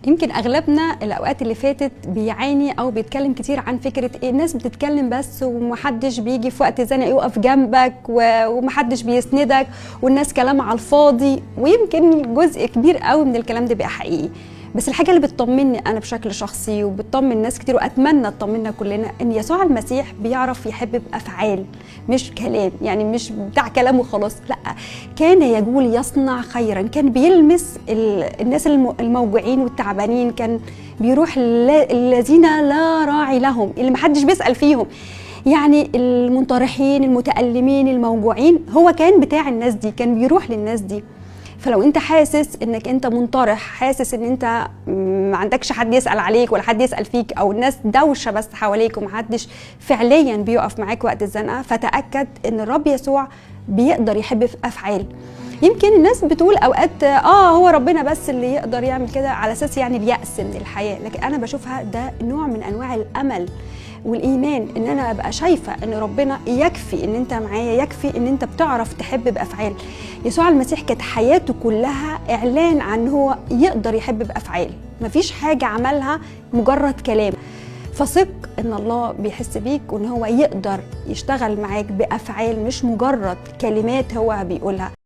يمكن اغلبنا الاوقات اللي فاتت بيعاني او بيتكلم كتير عن فكره ايه، الناس بتتكلم بس ومحدش بيجي في وقت زنق يقف جنبك ومحدش بيسندك والناس كلام على الفاضي. ويمكن جزء كبير قوي من الكلام ده بقى حقيقي، بس الحاجه اللي بتطمني انا بشكل شخصي وبتطمن ناس كتير واتمنى تطمنا كلنا ان يسوع المسيح بيعرف يحب بافعال مش كلام، يعني مش بتاع كلام وخلاص، لا، كان يقول يصنع خيرا، كان بيلمس الناس الموجوعين والتعبانين، كان بيروح الذين لا راعي لهم، اللي محدش بيسأل فيهم، يعني المنطرحين المتألمين الموجوعين، هو كان بتاع الناس دي، كان بيروح للناس دي. فلو انت حاسس انك انت منطرح، حاسس ان انت ما عندكش حد يسأل عليك ولا حد يسأل فيك، او الناس دوشة بس حواليك ومحدش فعليا بيقف معاك وقت الزنقة، فتأكد ان الرب يسوع بيقدر يحب في افعال. يمكن الناس بتقول اوقات هو ربنا بس اللي يقدر يعمل كده، على اساس يعني اليأس من الحياة، لكن انا بشوفها ده نوع من انواع الامل والايمان، ان انا ابقى شايفه ان ربنا يكفي ان انت معايا، يكفي ان انت بتعرف تحب بافعال. يسوع المسيح كانت حياته كلها اعلان عن هو يقدر يحب بافعال، مفيش حاجه عملها مجرد كلام. فثق ان الله بيحس بيك وان هو يقدر يشتغل معاك بافعال مش مجرد كلمات هو بيقولها.